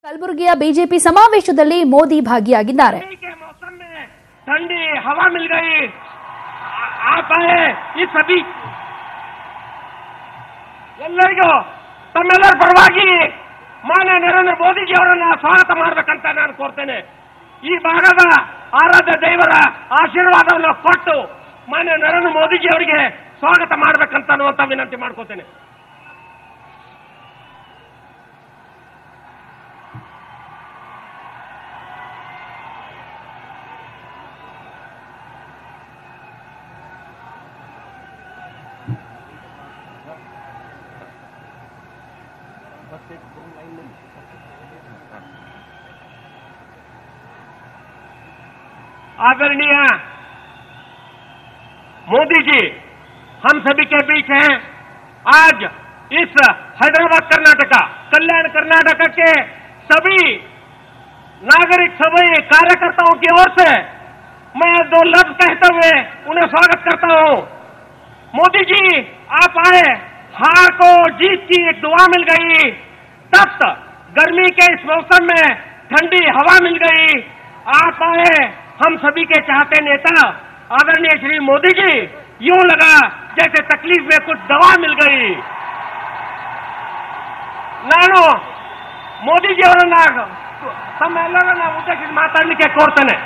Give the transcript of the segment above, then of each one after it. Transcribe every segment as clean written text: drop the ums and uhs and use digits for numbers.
ಕಲಬುರಗಿಯ ಬಿಜೆಪಿ ಸಮಾವೇಶದಲ್ಲಿ ಮೋದಿ ಭಾಗಿಯಾಗಿದ್ದಾರೆ. ठंडी हवा मिल गई आप आए ಈ ಸಭಿ ಎಲ್ಲರಿಗೂ ತಮ್ಮೆಲ್ಲರ ಪರವಾಗಿ ಮಾನ್ಯ ನರೇಂದ್ರ ಮೋದಿಜಿ ಅವರನ್ನ ಸ್ವಾಗತ ಮಾಡಬೇಕಂತ ನಾನು ಕೋರ್ತೇನೆ. ಈ ಭಾಗದ ಆರಾಧ್ಯ ದೇವರ ಆಶೀರ್ವಾದವನ್ನು ಕೊಟ್ಟು ಮಾನ್ಯ ನರೇಂದ್ರ ಮೋದಿಜಿ ಅವರಿಗೆ ಸ್ವಾಗತ ಮಾಡಬೇಕಂತ ಅನ್ನುವಂತ ವಿನಂತಿ ಮಾಡ್ಕೋತೇನೆ. आदरणीय मोदी जी हम सभी के बीच हैं. आज इस हैदराबाद कर्नाटका कल्याण कर्नाटका के सभी नागरिक सभी कार्यकर्ताओं की ओर से मैं दो लफ्ज कहते हुए उन्हें स्वागत करता हूं. मोदी जी आप आए, हार को जीत की एक दुआ मिल गई. तप्त गर्मी के इस मौसम में ठंडी हवा मिल गई. आप आए, हम सभी के चाहते नेता आदरणीय श्री मोदी जी, यूं लगा जैसे तकलीफ में कुछ दवा मिल गई. ನಾನು ಮೋದಿಜಿ ಅವರನ್ನ ತಮ್ಮೆಲ್ಲರನ್ನ ಉದ್ದೇಶಿಸಿ ಮಾತಾಡಲಿಕ್ಕೆ ಕೋರ್ತೇನೆ.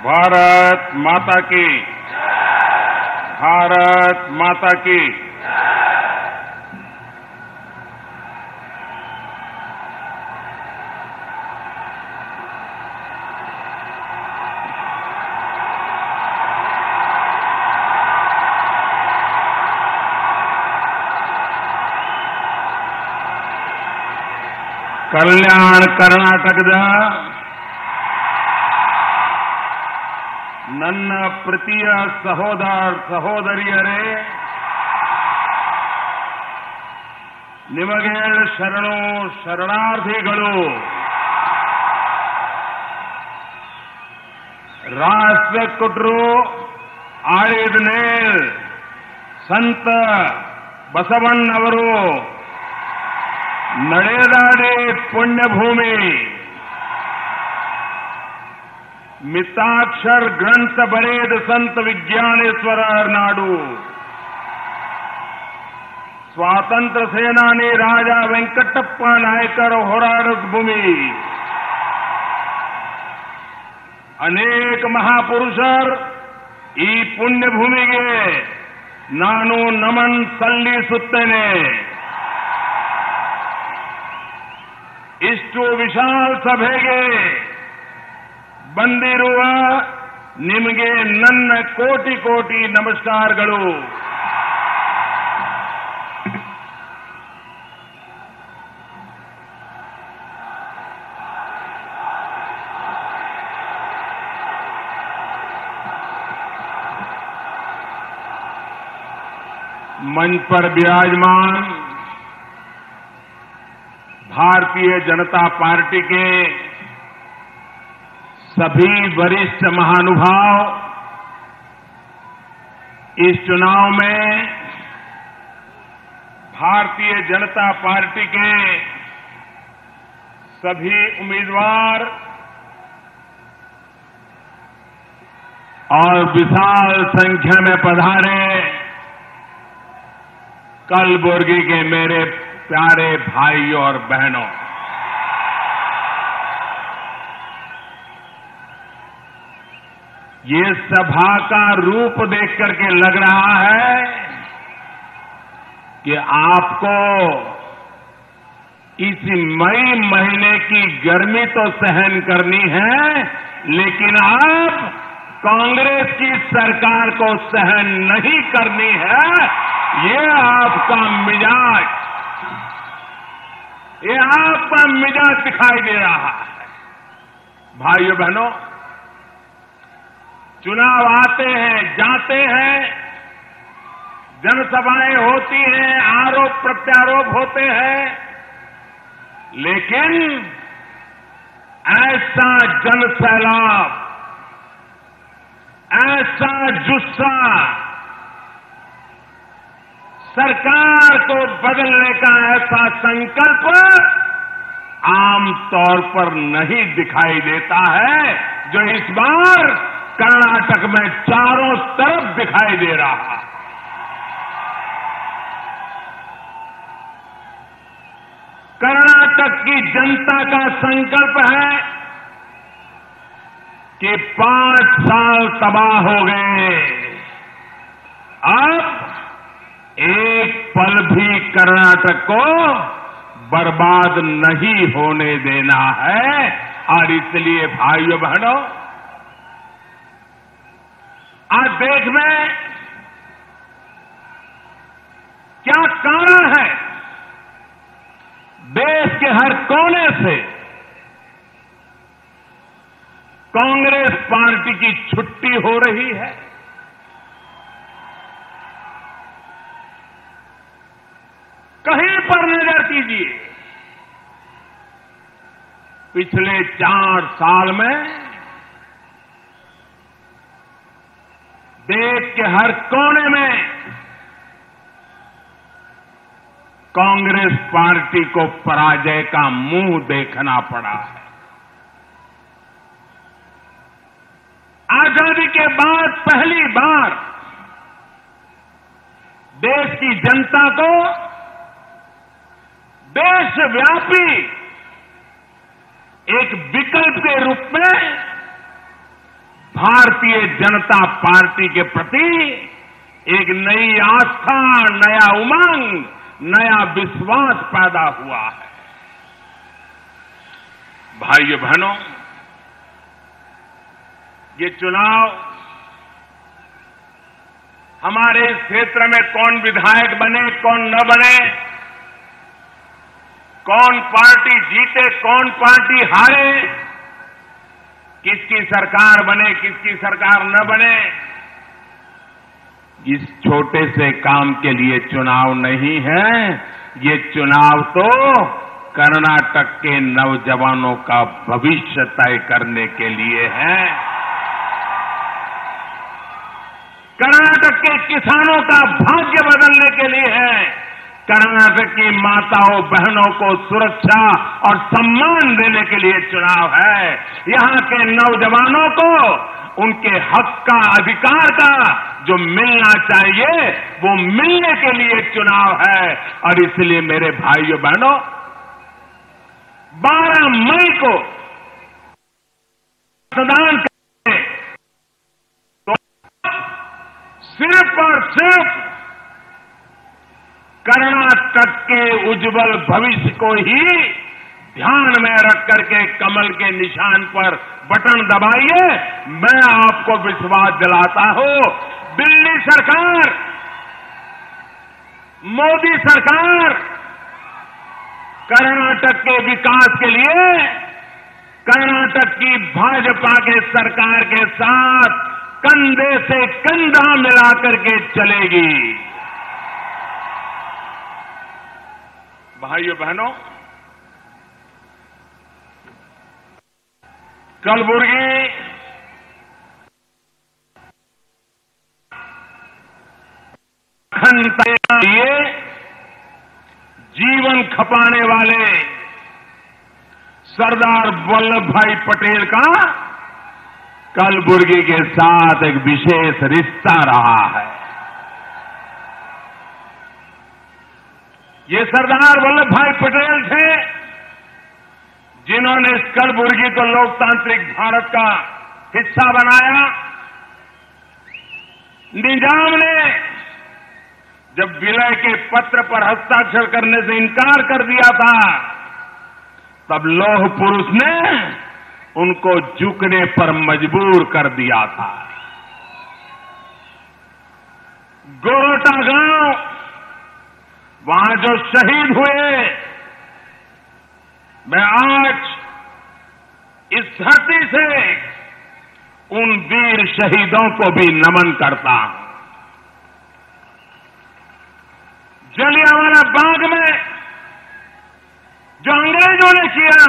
भारत माता की, भारत माता की. ಕಲ್ಯಾಣ ಕರ್ನಾಟಕದ ನನ್ನ ಪ್ರೀತಿಯ ಸಹೋದರಿಯರೇ, ನಿಮಗೆ ಶರಣು ಶರಣಾರ್ಥಿಗಳು. ರಾಷ್ಟ್ರ ಕೊಟ್ಟರು ಆಳಿದನೇ ಸಂತ ಬಸವಣ್ಣವರು ನಡೆದಾಡಿ ಪುಣ್ಯಭೂಮಿ, ಮಿತಾಕ್ಷರ ಗ್ರಂಥ ಬರೆದ ಸಂತ ವಿಜ್ಞಾನೇಶ್ವರರ ನಾಡು, ಸ್ವಾತಂತ್ರ್ಯ ಸೇನಾನಿ ರಾಜ ವೆಂಕಟಪ್ಪ ನಾಯಕರ ಹೋರಾಟದ ಭೂಮಿ, ಅನೇಕ ಮಹಾಪುರುಷರು ಈ ಪುಣ್ಯ ಭೂಮಿಗೆ ನಾನು ನಮನ್ ಸಲ್ಲಿಸುತ್ತೇನೆ. ಇಷ್ಟು ವಿಶಾಲ ಸಭೆಗೆ ಬಂದಿರುವ ನಿಮಗೆ ನನ್ನ ಕೋಟಿ ಕೋಟಿ ನಮಸ್ಕಾರಗಳು. मंच पर विराजमान भारतीय जनता पार्टी के सभी वरिष्ठ महानुभाव, इस चुनाव में भारतीय जनता पार्टी के सभी उम्मीदवार और विशाल संख्या में पधारे कलबुर्गी के मेरे प्यारे भाइयों और बहनों, ये सभा का रूप देख करके लग रहा है कि आपको इस मई महीने की गर्मी तो सहन करनी है, लेकिन आप कांग्रेस की सरकार को सहन नहीं करनी है. ये आपका मिजाज दिखाई दे रहा है. भाइयों बहनों, चुनाव आते हैं, जाते हैं, जनसभाएं होती हैं, आरोप प्रत्यारोप होते हैं, लेकिन ऐसा जनसैलाब, ऐसा जुस्सा, सरकार को बदलने का ऐसा संकल्प आमतौर पर नहीं दिखाई देता है जो इस बार कर्नाटक में चारों तरफ दिखाई दे रहा है। कर्नाटक की जनता का संकल्प है कि 5 साल तबाह हो गए, अब एक पल भी कर्नाटक को बर्बाद नहीं होने देना है। और इसलिए भाइयों बहनों, आज देश में क्या कारण है, देश के हर कोने से कांग्रेस पार्टी की छुट्टी हो रही है। कहीं पर नजर कीजिए, पिछले 4 साल में देश के हर कोने में कांग्रेस पार्टी को पराजय का मुंह देखना पड़ा है। आजादी के बाद पहली बार देश की जनता को देशव्यापी एक विकल्प के रूप में भारतीय जनता पार्टी के प्रति एक नई आस्था, नया उमंग, नया विश्वास पैदा हुआ है। भाइयों बहनों, ये चुनाव हमारे इस क्षेत्र में कौन विधायक बने, कौन न बने, कौन पार्टी जीते, कौन पार्टी हारे, किसकी सरकार बने, किसकी सरकार न बने, इस छोटे से काम के लिए चुनाव नहीं है। ये चुनाव तो कर्नाटक के नौजवानों का भविष्य तय करने के लिए है। कर्नाटक के किसानों का भाग्य बदलने के लिए है। कर्नाटक की माताओं बहनों को सुरक्षा और सम्मान देने के लिए चुनाव है। यहां के नौजवानों को उनके हक का, अधिकार का जो मिलना चाहिए वो मिलने के लिए चुनाव है। और इसलिए मेरे भाइयों बहनों, 12 मई को मतदान करें तो सिर्फ और सिर्फ कर्नाटक के उज्जवल भविष्य को ही ध्यान में रख करके कमल के निशान पर बटन दबाइए। मैं आपको विश्वास दिलाता हूं, दिल्ली सरकार, मोदी सरकार कर्नाटक के विकास के लिए कर्नाटक की भाजपा के सरकार के साथ कंधे से कंधा मिलाकर के चलेगी। भाइयों बहनों, कलबुर्गी अखंडता के लिए जीवन खपाने वाले सरदार वल्लभ भाई पटेल का कलबुर्गी के साथ एक विशेष रिश्ता रहा है। ये सरदार वल्लभ भाई पटेल थे जिन्होंने इस कलबुर्गी को लोकतांत्रिक भारत का हिस्सा बनाया। निजाम ने जब विलय के पत्र पर हस्ताक्षर करने से इनकार कर दिया था, तब लौह पुरुष ने उनको झुकने पर मजबूर कर दिया था। गोरोटा गांव, वहां जो शहीद हुए, मैं आज इस धरती से उन वीर शहीदों को भी नमन करता हूं। जलियांवाला बाग में जो अंग्रेजों ने किया,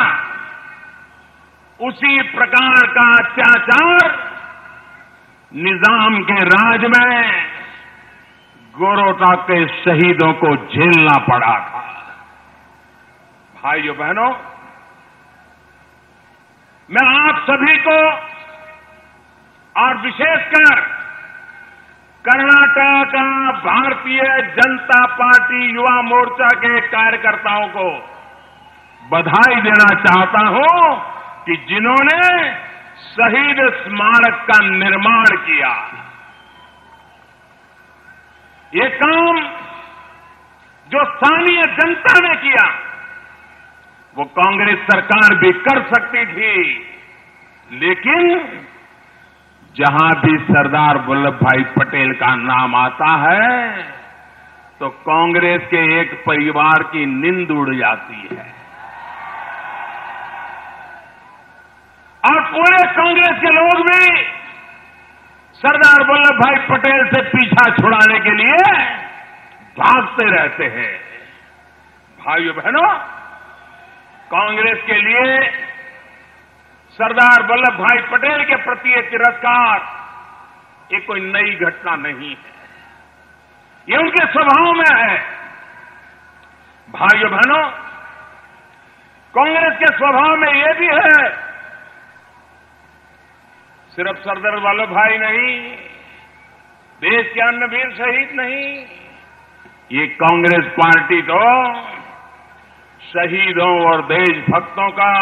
उसी प्रकार का अत्याचार निजाम के राज में गोरोटा के शहीदों को झेलना पड़ा था। भाइयों बहनों, मैं आप सभी को और विशेषकर कर्नाटक का भारतीय जनता पार्टी युवा मोर्चा के कार्यकर्ताओं को बधाई देना चाहता हूं कि जिन्होंने शहीद स्मारक का निर्माण किया। ये काम जो स्थानीय जनता ने किया, वो कांग्रेस सरकार भी कर सकती थी, लेकिन जहां भी सरदार वल्लभ भाई पटेल का नाम आता है तो कांग्रेस के एक परिवार की नींद उड़ जाती है और पूरे कांग्रेस के लोग भी सरदार वल्लभ भाई पटेल से पीछा छुड़ाने के लिए भागते रहते हैं। भाइयों बहनों, कांग्रेस के लिए सरदार वल्लभ भाई पटेल के प्रति ये तिरस्कार ये कोई नई घटना नहीं है, ये उनके स्वभाव में है। भाइयों बहनों, कांग्रेस के स्वभाव में ये भी है, सिर्फ सरदार वल्लभ भाई नहीं, देश के अन्य वीर शहीद नहीं, ये कांग्रेस पार्टी तो शहीदों और देशभक्तों का,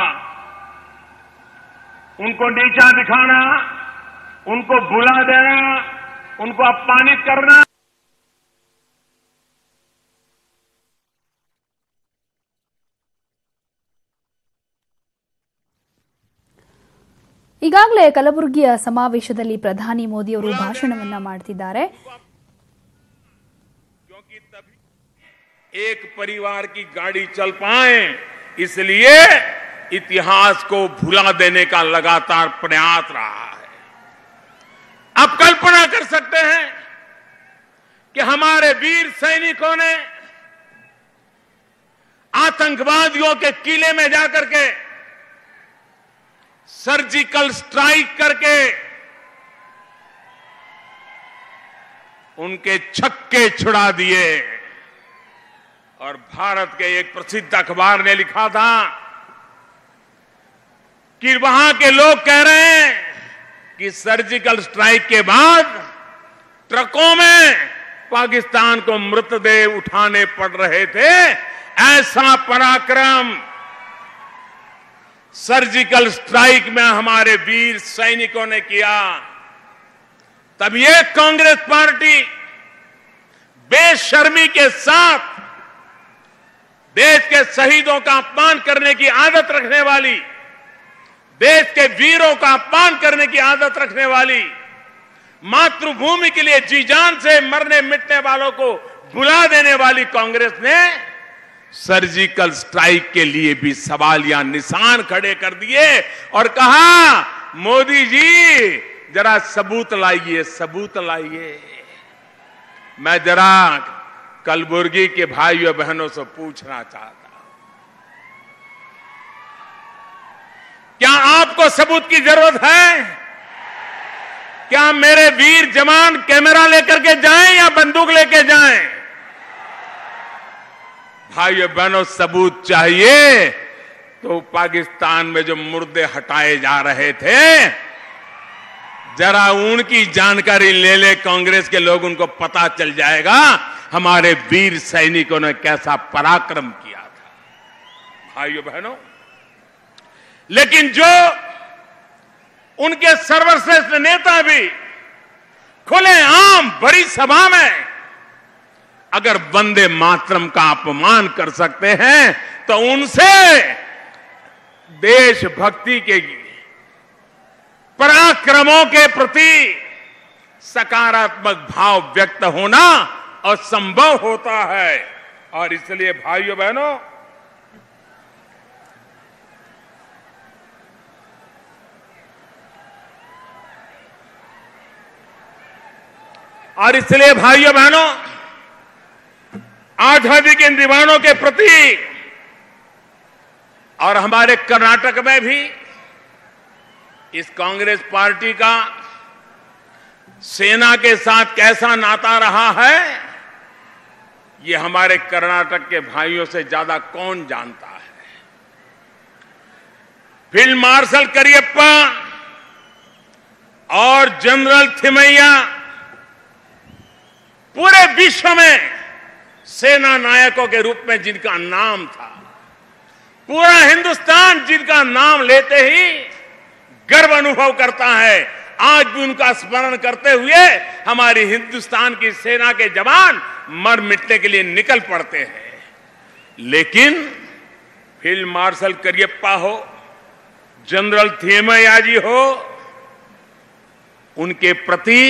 उनको नीचा दिखाना, उनको भुला देना, उनको अपमानित करना, ಈಗಾಗಲೇ ಕಲಬುರಗಿಯ ಸಮಾವೇಶದಲ್ಲಿ ಪ್ರಧಾನಿ ಮೋದಿ ಅವರು ಭಾಷಣವನ್ನ ಮಾಡ್ತಿದ್ದಾರೆ। एक परिवार की गाड़ी चल पाए, इसलिए इतिहास को भुला देने का लगातार प्रयास रहा है। आप कल्पना कर सकते हैं कि हमारे वीर सैनिकों ने आतंकवादियों के किले में जाकर के सर्जिकल स्ट्राइक करके उनके छक्के छुड़ा दिए। और भारत के एक प्रसिद्ध अखबार ने लिखा था कि वहां के लोग कह रहे हैं कि सर्जिकल स्ट्राइक के बाद ट्रकों में पाकिस्तान को मृतदेह उठाने पड़ रहे थे। ऐसा पराक्रम सर्जिकल स्ट्राइक में हमारे वीर सैनिकों ने किया। तब ये कांग्रेस पार्टी बेशर्मी के साथ देश के शहीदों का अपमान करने की आदत रखने वाली, देश के वीरों का अपमान करने की आदत रखने वाली, मातृभूमि के लिए जी जान से मरने मिटने वालों को भुला देने वाली कांग्रेस ने सर्जिकल स्ट्राइक के लिए भी सवालिया निशान खड़े कर दिए और कहा, मोदी जी जरा सबूत लाइए, सबूत लाइए। मैं जरा कलबुर्गी के भाइयों बहनों से पूछना चाहता हूं, क्या आपको सबूत की जरूरत है? क्या मेरे वीर जवान कैमरा लेकर के जाएं या बंदूक लेके जाएं? भाइयों बहनों, सबूत चाहिए तो पाकिस्तान में जो मुर्दे हटाए जा रहे थे, जरा उनकी जानकारी ले ले कांग्रेस के लोग, उनको पता चल जाएगा हमारे वीर सैनिकों ने कैसा पराक्रम किया था। भाइयों बहनों, लेकिन जो उनके सर्वश्रेष्ठ नेता भी खुलेआम बड़ी सभा में अगर वंदे मातरम का अपमान कर सकते हैं तो उनसे देशभक्ति के पराक्रमों के प्रति सकारात्मक भाव व्यक्त होना असंभव होता है। और इसलिए भाइयों बहनों, और इसलिए भाइयों बहनों, आजादी के इन दीवानों के प्रति और हमारे कर्नाटक में भी इस कांग्रेस पार्टी का सेना के साथ कैसा नाता रहा है, ये हमारे कर्नाटक के भाइयों से ज्यादा कौन जानता है। फील्ड मार्शल करियप्पा और जनरल थिमैया पूरे विश्व में सेना नायकों के रूप में जिनका नाम था, पूरा हिंदुस्तान जिनका नाम लेते ही गर्व अनुभव करता है, आज भी उनका स्मरण करते हुए हमारी हिंदुस्तान की सेना के जवान मर मिटने के लिए निकल पड़ते हैं। लेकिन फील्ड मार्शल करियप्पा हो, जनरल थिमैया जी हो, उनके प्रति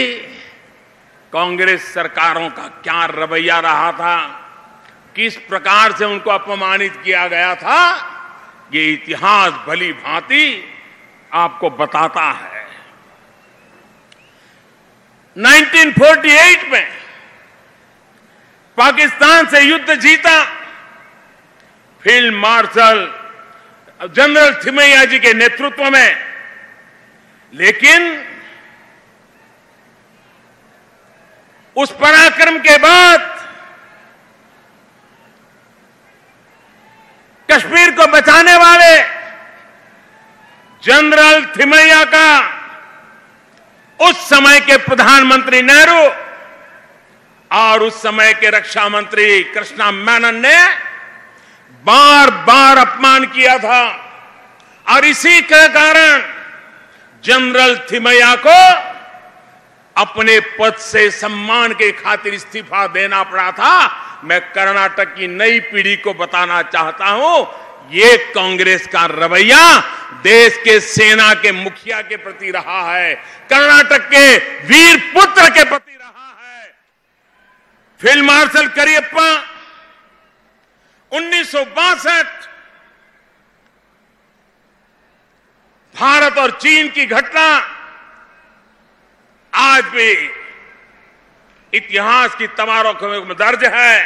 कांग्रेस सरकारों का क्या रवैया रहा था, किस प्रकार से उनको अपमानित किया गया था, ये इतिहास भली भांति आपको बताता है। 1948 में पाकिस्तान से युद्ध जीता फील्ड मार्शल जनरल थिमैया जी के नेतृत्व में, लेकिन उस पराक्रम के बाद कश्मीर को बचाने वाले जनरल थिमैया का उस समय के प्रधानमंत्री नेहरू और उस समय के रक्षा मंत्री कृष्णा मेनन ने बार बार अपमान किया था, और इसी के कारण जनरल थिमैया को अपने पद से सम्मान के खातिर इस्तीफा देना पड़ा था। मैं कर्नाटक की नई पीढ़ी को बताना चाहता हूं, ये कांग्रेस का रवैया देश के सेना के मुखिया के प्रति रहा है, कर्नाटक के वीर पुत्र के प्रति रहा है। फील्ड मार्शल करियप्पा 1962 भारत और चीन की घटना आज भी इतिहास की तवारीखों में दर्ज है,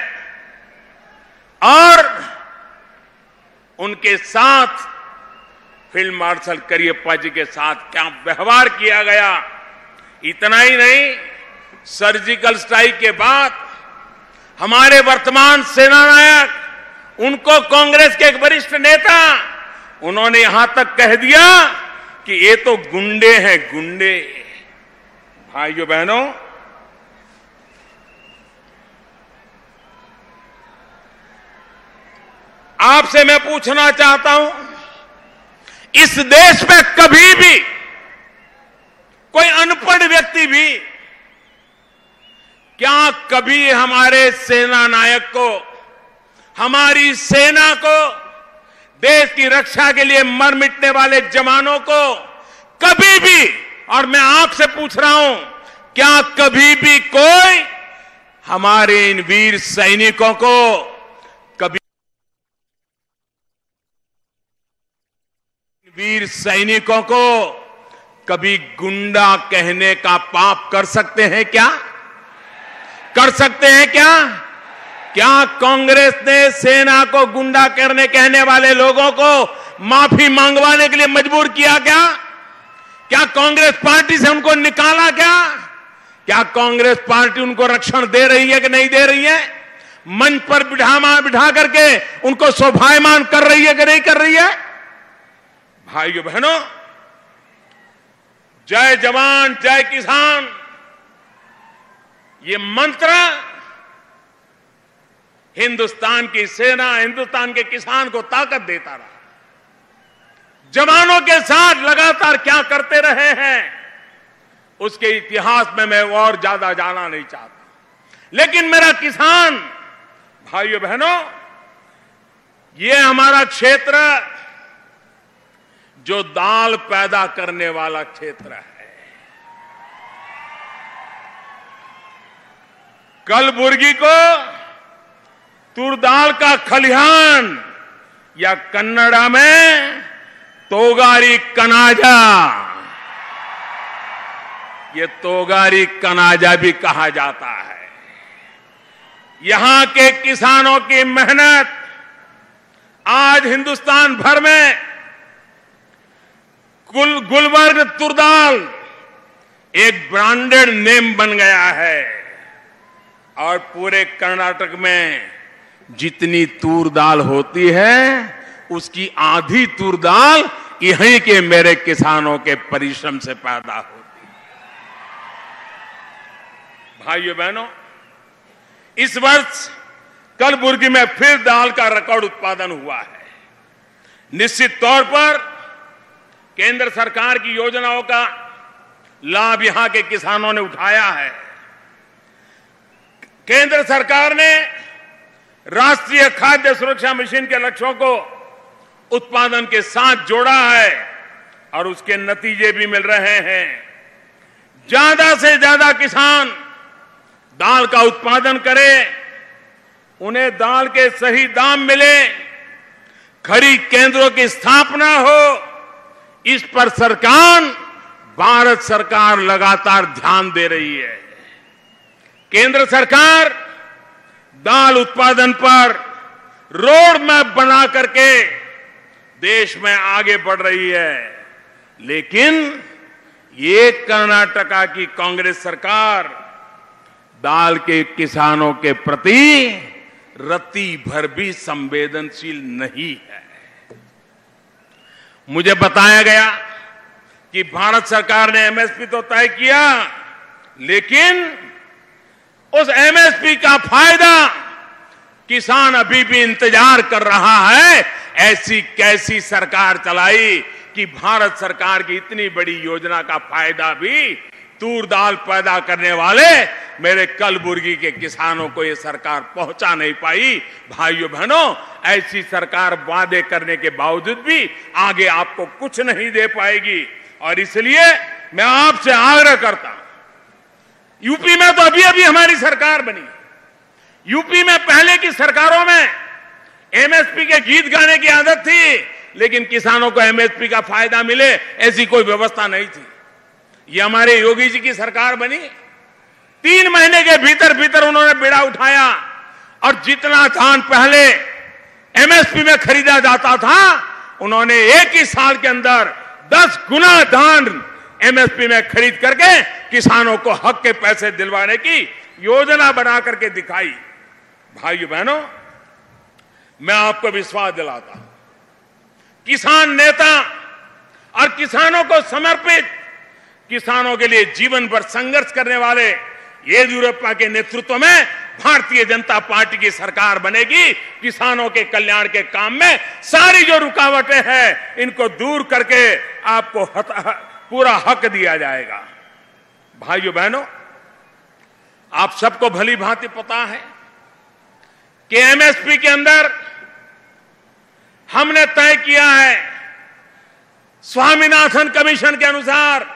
और उनके साथ फील्ड मार्शल करियप्पा जी के साथ क्या व्यवहार किया गया। इतना ही नहीं, सर्जिकल स्ट्राइक के बाद हमारे वर्तमान सेना नायक, उनको कांग्रेस के एक वरिष्ठ नेता, उन्होंने यहां तक कह दिया कि ये तो गुंडे हैं, गुंडे। भाइयों बहनों, आपसे मैं पूछना चाहता हूं, इस देश में कभी भी कोई अनपढ़ व्यक्ति भी क्या कभी हमारे सेना नायक को, हमारी सेना को, देश की रक्षा के लिए मर मिटने वाले जवानों को कभी भी, और मैं आपसे पूछ रहा हूं, क्या कभी भी कोई हमारे इन वीर सैनिकों को कभी गुंडा कहने का पाप कर सकते हैं क्या? कर सकते हैं क्या? क्या कांग्रेस ने सेना को गुंडा कहने वाले लोगों को माफी मांगवाने के लिए मजबूर किया क्या? क्या कांग्रेस पार्टी से उनको निकाला क्या? क्या कांग्रेस पार्टी उनको रक्षण दे रही है कि नहीं दे रही है? मंच पर बिठा करके उनको शोभायमान कर रही है कि नहीं कर रही है? भाइयों बहनों, जय जवान जय किसान, ये मंत्र हिंदुस्तान की सेना, हिंदुस्तान के किसान को ताकत देता रहा। जवानों के साथ लगातार क्या करते रहे हैं, उसके इतिहास में मैं और ज्यादा जाना नहीं चाहता, लेकिन मेरा किसान भाइयों बहनों, ये हमारा क्षेत्र जो दाल पैदा करने वाला क्षेत्र है। कलबुर्गी को तुर दाल का खलिहान, या कन्नड़ा में तोगारी कनाजा, ये तोगारी कनाजा भी कहा जाता है। यहां के किसानों की मेहनत आज हिंदुस्तान भर में गुलबर्ग तुरदाल एक ब्रांडेड नेम बन गया है और पूरे कर्नाटक में जितनी तूर दाल होती है उसकी आधी तूर दाल यहीं के मेरे किसानों के परिश्रम से पैदा होती है। भाइयों बहनों, इस वर्ष कलबुर्गी में फिर दाल का रिकॉर्ड उत्पादन हुआ है। निश्चित तौर पर केंद्र सरकार की योजनाओं का लाभ यहां के किसानों ने उठाया है। केंद्र सरकार ने राष्ट्रीय खाद्य सुरक्षा मिशन के लक्ष्यों को उत्पादन के साथ जोड़ा है और उसके नतीजे भी मिल रहे हैं। ज्यादा से ज्यादा किसान दाल का उत्पादन करें, उन्हें दाल के सही दाम मिले, खरीद केंद्रों की स्थापना हो, इस पर भारत सरकार लगातार ध्यान दे रही है। केंद्र सरकार दाल उत्पादन पर रोड मैप बना करके देश में आगे बढ़ रही है, लेकिन ये कर्नाटका की कांग्रेस सरकार दाल के किसानों के प्रति रत्ती भर भी संवेदनशील नहीं है। मुझे बताया गया कि भारत सरकार ने एमएसपी तो तय किया, लेकिन उस एमएसपी का फायदा किसान अभी भी इंतजार कर रहा है। ऐसी कैसी सरकार चलाई कि भारत सरकार की इतनी बड़ी योजना का फायदा भी तूर दाल पैदा करने वाले मेरे कलबुर्गी के किसानों को ये सरकार पहुंचा नहीं पाई। भाइयों बहनों, ऐसी सरकार वादे करने के बावजूद भी आगे आपको कुछ नहीं दे पाएगी। और इसलिए मैं आपसे आग्रह करता हूं, यूपी में तो अभी अभी हमारी सरकार बनी। यूपी में पहले की सरकारों में एमएसपी के गीत गाने की आदत थी, लेकिन किसानों को एमएसपी का फायदा मिले ऐसी कोई व्यवस्था नहीं थी। ये हमारे योगी जी की सरकार बनी, 3 महीने के भीतर भीतर उन्होंने बीड़ा उठाया और जितना धान पहले एमएसपी में खरीदा जाता था, उन्होंने एक ही साल के अंदर 10 गुना धान एमएसपी में खरीद करके किसानों को हक के पैसे दिलवाने की योजना बना करके दिखाई। भाइयों बहनों, मैं आपको विश्वास दिलाता हूं, किसान नेता और किसानों को समर्पित, किसानों के लिए जीवन भर संघर्ष करने वाले येदियुरप्पा के नेतृत्व में भारतीय जनता पार्टी की सरकार बनेगी। किसानों के कल्याण के काम में सारी जो रुकावटें हैं, इनको दूर करके आपको पूरा हक दिया जाएगा। भाइयों बहनों, आप सबको भली भांति पता है कि एमएसपी के अंदर हमने तय किया है, स्वामीनाथन कमीशन के अनुसार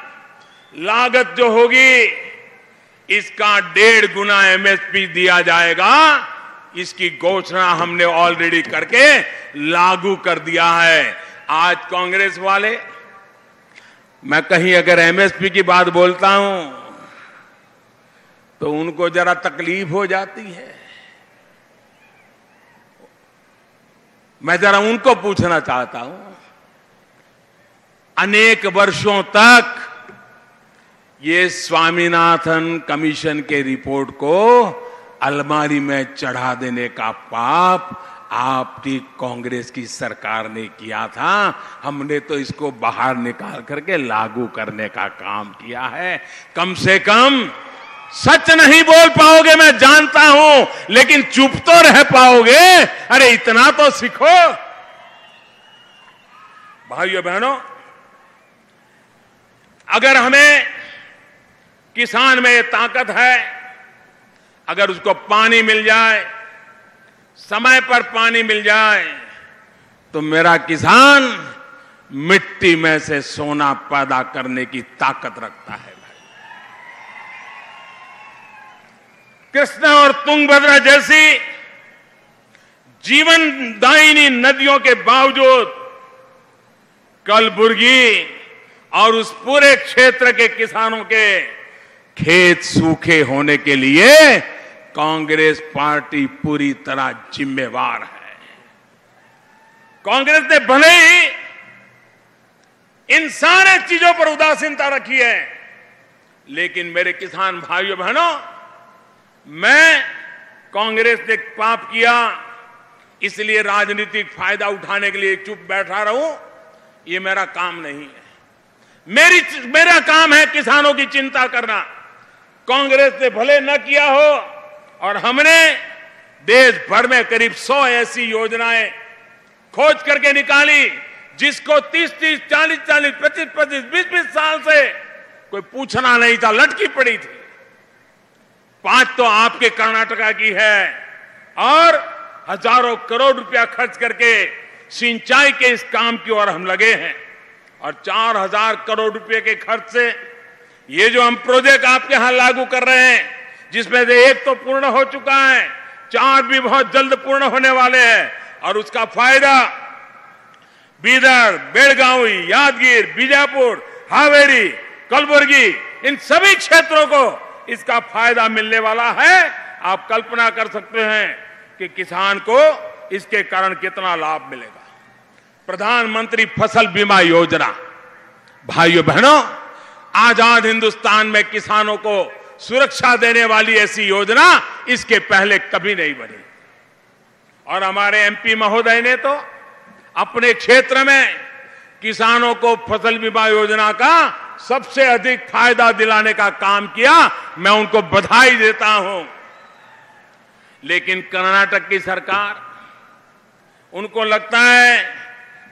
लागत जो होगी इसका 1.5 गुना एमएसपी दिया जाएगा। इसकी घोषणा हमने ऑलरेडी करके लागू कर दिया है। आज कांग्रेस वाले, मैं कहीं अगर एमएसपी की बात बोलता हूं तो उनको जरा तकलीफ हो जाती है। मैं जरा उनको पूछना चाहता हूं, अनेक वर्षों तक ये स्वामीनाथन कमीशन के रिपोर्ट को अलमारी में चढ़ा देने का पाप आपकी कांग्रेस की सरकार ने किया था। हमने तो इसको बाहर निकाल करके लागू करने का काम किया है। कम से कम सच नहीं बोल पाओगे, मैं जानता हूं, लेकिन चुप तो रह पाओगे। अरे इतना तो सीखो। भाइयों बहनों, अगर हमें किसान में ये ताकत है, अगर उसको पानी मिल जाए, समय पर पानी मिल जाए, तो मेरा किसान मिट्टी में से सोना पैदा करने की ताकत रखता है। कृष्णा और तुंगभद्रा जैसी जीवनदायिनी नदियों के बावजूद कलबुर्गी और उस पूरे क्षेत्र के किसानों के खेत सूखे होने के लिए कांग्रेस पार्टी पूरी तरह जिम्मेवार है। कांग्रेस ने भले ही इन सारे चीजों पर उदासीनता रखी है, लेकिन मेरे किसान भाइयों बहनों, मैं कांग्रेस ने पाप किया इसलिए राजनीतिक फायदा उठाने के लिए चुप बैठा रहूं, ये मेरा काम नहीं है। मेरा काम है किसानों की चिंता करना। कांग्रेस ने भले न किया हो, और हमने देश भर में करीब 100 ऐसी योजनाएं खोज करके निकाली जिसको 30-30, 40-40, 25-25, 20-20 साल से कोई पूछना नहीं था, लटकी पड़ी थी। 5 तो आपके कर्नाटका की है, और हजारों करोड़ रुपया खर्च करके सिंचाई के इस काम की ओर हम लगे हैं। और 4000 करोड़ रुपए के खर्च से ये जो हम प्रोजेक्ट आपके यहां लागू कर रहे हैं, जिसमें से 1 तो पूर्ण हो चुका है, 4 भी बहुत जल्द पूर्ण होने वाले हैं, और उसका फायदा बीदर, बेलगावी, यादगीर, बीजापुर, हावेरी, कलबुर्गी, इन सभी क्षेत्रों को इसका फायदा मिलने वाला है। आप कल्पना कर सकते हैं कि किसान को इसके कारण कितना लाभ मिलेगा। प्रधानमंत्री फसल बीमा योजना, भाइयों बहनों, आजाद हिंदुस्तान में किसानों को सुरक्षा देने वाली ऐसी योजना इसके पहले कभी नहीं बनी। और हमारे एमपी महोदय ने तो अपने क्षेत्र में किसानों को फसल बीमा योजना का सबसे अधिक फायदा दिलाने का काम किया। मैं उनको बधाई देता हूं। लेकिन कर्नाटक की सरकार, उनको लगता है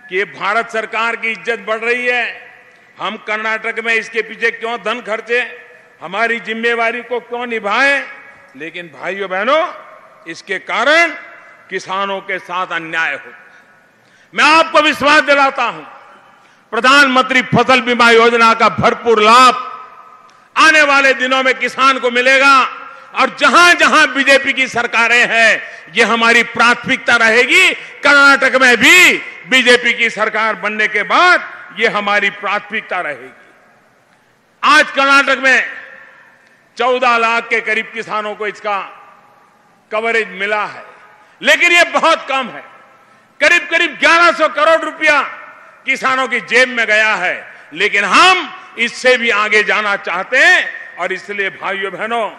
कि ये भारत सरकार की इज्जत बढ़ रही है, हम कर्नाटक में इसके पीछे क्यों धन खर्चे, हमारी जिम्मेवारी को क्यों निभाएं। लेकिन भाइयों बहनों, इसके कारण किसानों के साथ अन्याय होता है। मैं आपको विश्वास दिलाता हूं, प्रधानमंत्री फसल बीमा योजना का भरपूर लाभ आने वाले दिनों में किसान को मिलेगा। और जहां जहां बीजेपी की सरकारें हैं, ये हमारी प्राथमिकता रहेगी। कर्नाटक में भी बीजेपी की सरकार बनने के बाद ये हमारी प्राथमिकता रहेगी। आज कर्नाटक में 14 लाख के करीब किसानों को इसका कवरेज मिला है, लेकिन ये बहुत कम है। करीब करीब 1100 करोड़ रुपया किसानों की जेब में गया है, लेकिन हम इससे भी आगे जाना चाहते हैं। और इसलिए भाइयों बहनों,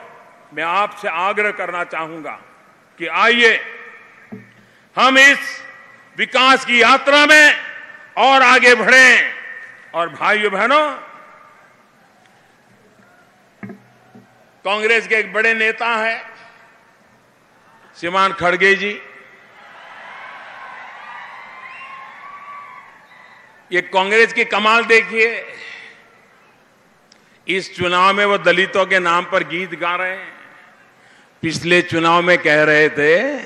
मैं आपसे आग्रह करना चाहूंगा कि आइए हम इस विकास की यात्रा में और आगे बढ़ें। और भाइयों बहनों, कांग्रेस के एक बड़े नेता हैं श्रीमान खड़गे जी। ये कांग्रेस की कमाल देखिए, इस चुनाव में वो दलितों के नाम पर गीत गा रहे हैं। पिछले चुनाव में कह रहे थे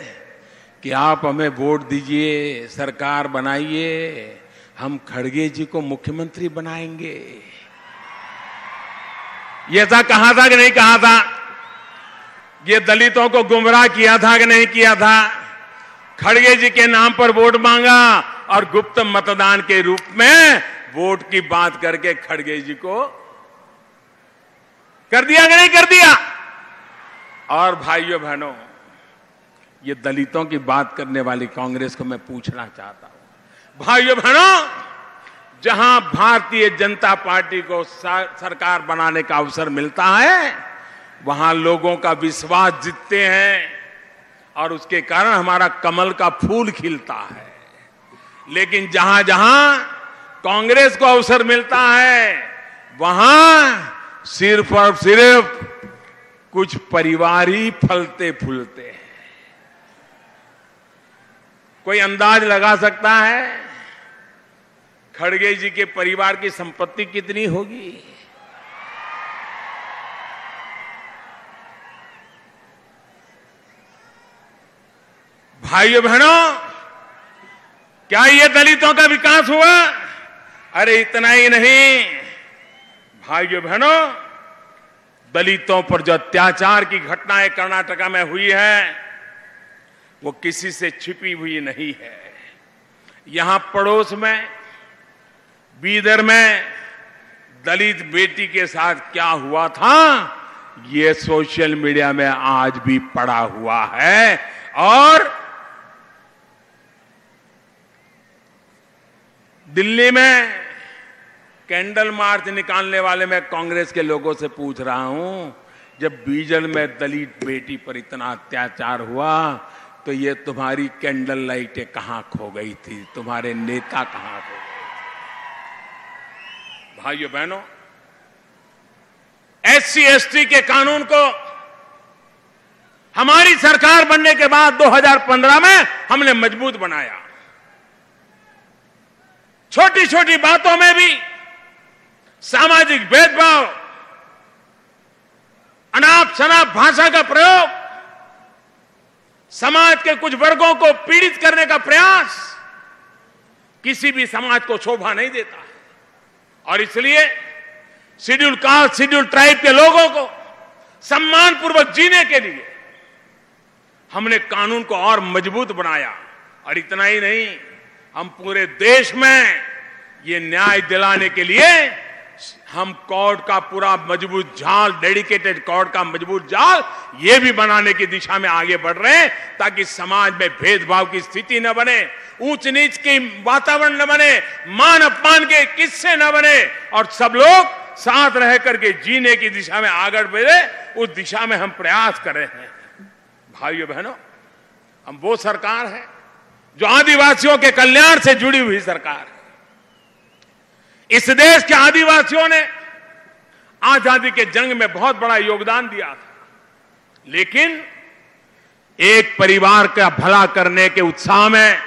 कि आप हमें वोट दीजिए, सरकार बनाइए, हम खड़गे जी को मुख्यमंत्री बनाएंगे। ये ऐसा कहा था कि नहीं कहा था? ये दलितों को गुमराह किया था कि नहीं किया था? खड़गे जी के नाम पर वोट मांगा और गुप्त मतदान के रूप में वोट की बात करके खड़गे जी को कर दिया कि नहीं कर दिया? और भाइयों बहनों, ये दलितों की बात करने वाली कांग्रेस को मैं पूछना चाहता हूं, भाइयों बहनों, जहां भारतीय जनता पार्टी को सरकार बनाने का अवसर मिलता है, वहां लोगों का विश्वास जीतते हैं और उसके कारण हमारा कमल का फूल खिलता है। लेकिन जहां जहां कांग्रेस को अवसर मिलता है, वहां सिर्फ और सिर्फ कुछ परिवार ही फलते फूलते हैं। कोई अंदाज लगा सकता है खड़गे जी के परिवार की संपत्ति कितनी होगी? भाइयों बहनों, क्या ये दलितों का विकास हुआ? अरे इतना ही नहीं भाइयों बहनों, दलितों पर जो अत्याचार की घटनाएं कर्नाटका में हुई है, वो किसी से छिपी हुई नहीं है। यहां पड़ोस में बीदर में दलित बेटी के साथ क्या हुआ था, ये सोशल मीडिया में आज भी पड़ा हुआ है। और दिल्ली में कैंडल मार्च निकालने वाले मैं कांग्रेस के लोगों से पूछ रहा हूं, जब बीजल में दलित बेटी पर इतना अत्याचार हुआ तो ये तुम्हारी कैंडल लाइटें कहां खो गई थी, तुम्हारे नेता कहां खो गए? भाइयों बहनों, SC ST के कानून को हमारी सरकार बनने के बाद 2015 में हमने मजबूत बनाया। छोटी छोटी बातों में भी सामाजिक भेदभाव, अनाप शनाप भाषा का प्रयोग, समाज के कुछ वर्गों को पीड़ित करने का प्रयास किसी भी समाज को शोभा नहीं देता। और इसलिए शेड्यूल कास्ट, शेड्यूल ट्राइब के लोगों को सम्मानपूर्वक जीने के लिए हमने कानून को और मजबूत बनाया। और इतना ही नहीं, हम पूरे देश में ये न्याय दिलाने के लिए हम कोर्ट का पूरा मजबूत जाल, डेडिकेटेड कोर्ट का मजबूत जाल ये भी बनाने की दिशा में आगे बढ़ रहे हैं, ताकि समाज में भेदभाव की स्थिति न बने, ऊंच नीच की वातावरण न बने, मान अपमान के किस्से न बने, और सब लोग साथ रह करके जीने की दिशा में आगे बढ़े। उस दिशा में हम प्रयास कर रहे हैं। भाइयों बहनों, हम वो सरकार है जो आदिवासियों के कल्याण से जुड़ी हुई सरकार है। इस देश के आदिवासियों ने आजादी के जंग में बहुत बड़ा योगदान दिया था, लेकिन एक परिवार का भला करने के उत्साह में,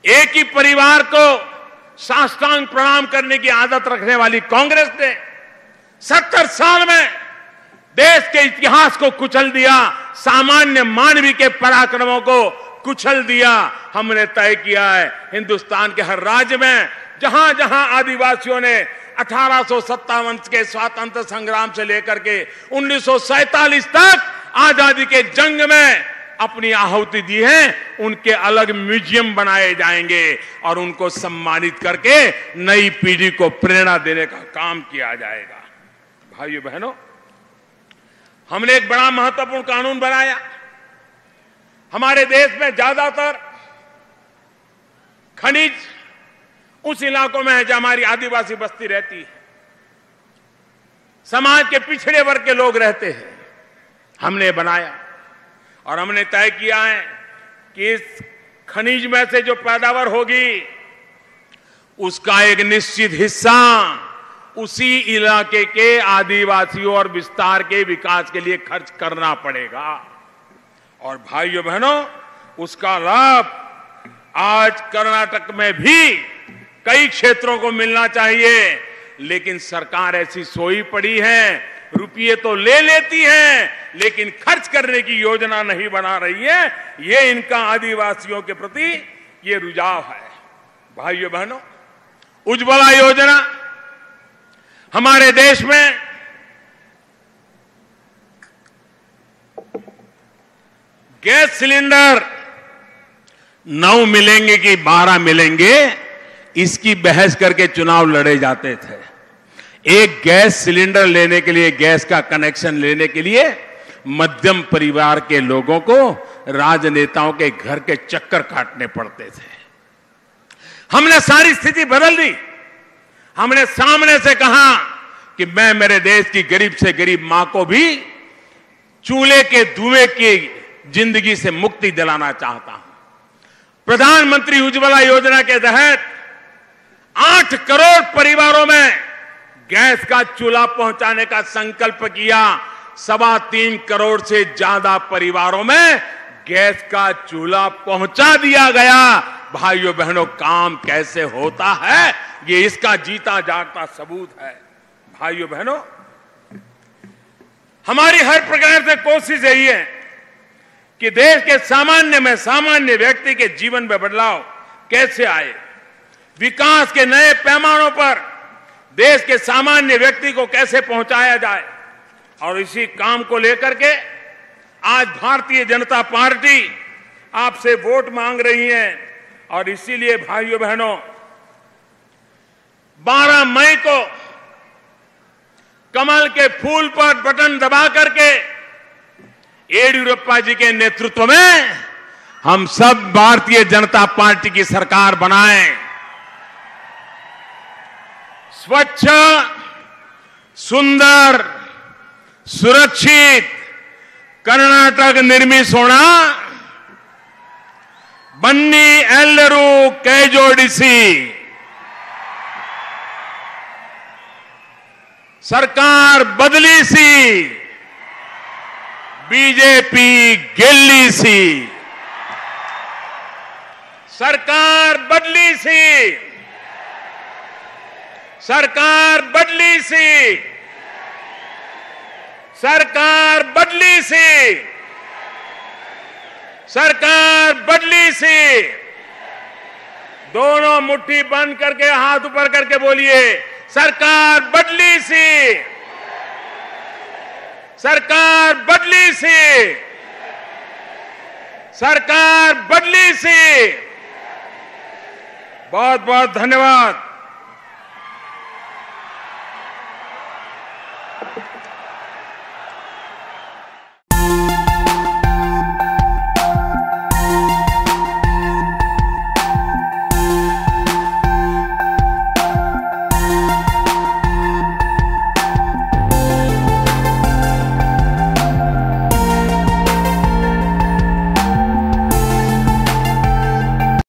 एक ही परिवार को साष्टांग प्रणाम करने की आदत रखने वाली कांग्रेस ने 70 साल में देश के इतिहास को कुचल दिया, सामान्य मानवीय के पराक्रमों को कुचल दिया। हमने तय किया है हिंदुस्तान के हर राज्य में जहां जहां आदिवासियों ने 1857 के स्वातंत्र संग्राम से लेकर के 1947 तक आजादी के जंग में अपनी आहुति दी है, उनके अलग म्यूजियम बनाए जाएंगे और उनको सम्मानित करके नई पीढ़ी को प्रेरणा देने का काम किया जाएगा। भाइयों बहनों, हमने एक बड़ा महत्वपूर्ण कानून बनाया। हमारे देश में ज्यादातर खनिज उस इलाकों में है जहां हमारी आदिवासी बस्ती रहती है, समाज के पिछड़े वर्ग के लोग रहते हैं। हमने बनाया और हमने तय किया है कि इस खनिज में से जो पैदावार होगी उसका एक निश्चित हिस्सा उसी इलाके के आदिवासियों और विस्तार के विकास के लिए खर्च करना पड़ेगा। और भाइयों बहनों, उसका लाभ आज कर्नाटक में भी कई क्षेत्रों को मिलना चाहिए, लेकिन सरकार ऐसी सोई पड़ी है, रुपये तो ले लेती है लेकिन खर्च करने की योजना नहीं बना रही है। ये इनका आदिवासियों के प्रति ये रुझाव है। भाइयों बहनों, उज्ज्वला योजना हमारे देश में गैस सिलेंडर 9 मिलेंगे कि 12 मिलेंगे, इसकी बहस करके चुनाव लड़े जाते थे। एक गैस सिलेंडर लेने के लिए, गैस का कनेक्शन लेने के लिए मध्यम परिवार के लोगों को राजनेताओं के घर के चक्कर काटने पड़ते थे। हमने सारी स्थिति बदल दी। हमने सामने से कहा कि मैं मेरे देश की गरीब से गरीब मां को भी चूल्हे के धुएं की जिंदगी से मुक्ति दिलाना चाहता हूं। प्रधानमंत्री उज्ज्वला योजना के तहत 8 करोड़ परिवारों में गैस का चूल्हा पहुंचाने का संकल्प किया। 3.25 करोड़ से ज्यादा परिवारों में गैस का चूल्हा पहुंचा दिया गया। भाइयों बहनों, काम कैसे होता है ये इसका जीता जागता सबूत है। भाइयों बहनों, हमारी हर प्रकार से कोशिश यही है कि देश के सामान्य व्यक्ति के जीवन में बदलाव कैसे आए, विकास के नए पैमानों पर देश के सामान्य व्यक्ति को कैसे पहुंचाया जाए। और इसी काम को लेकर के आज भारतीय जनता पार्टी आपसे वोट मांग रही है। और इसीलिए भाइयों बहनों, 12 मई को कमल के फूल पर बटन दबा करके येडियुरप्पा जी के नेतृत्व में हम सब भारतीय जनता पार्टी की सरकार बनाएं। स्वच्छ, सुंदर, सुरक्षित कर्नाटक निर्मिसोण बन्नी एल्लरू कैजोडिसी। सरकार बदली सी, बीजेपी ಗೆಲ್ಲಿ सी। सरकार बदली सी, सरकार बदली सी, सरकार बदली सी, सरकार बदली सी। दोनों मुट्ठी बंद करके हाथ ऊपर करके बोलिए, सरकार बदली सी, सरकार बदली सी, सरकार बदली सी। बहुत बहुत धन्यवाद।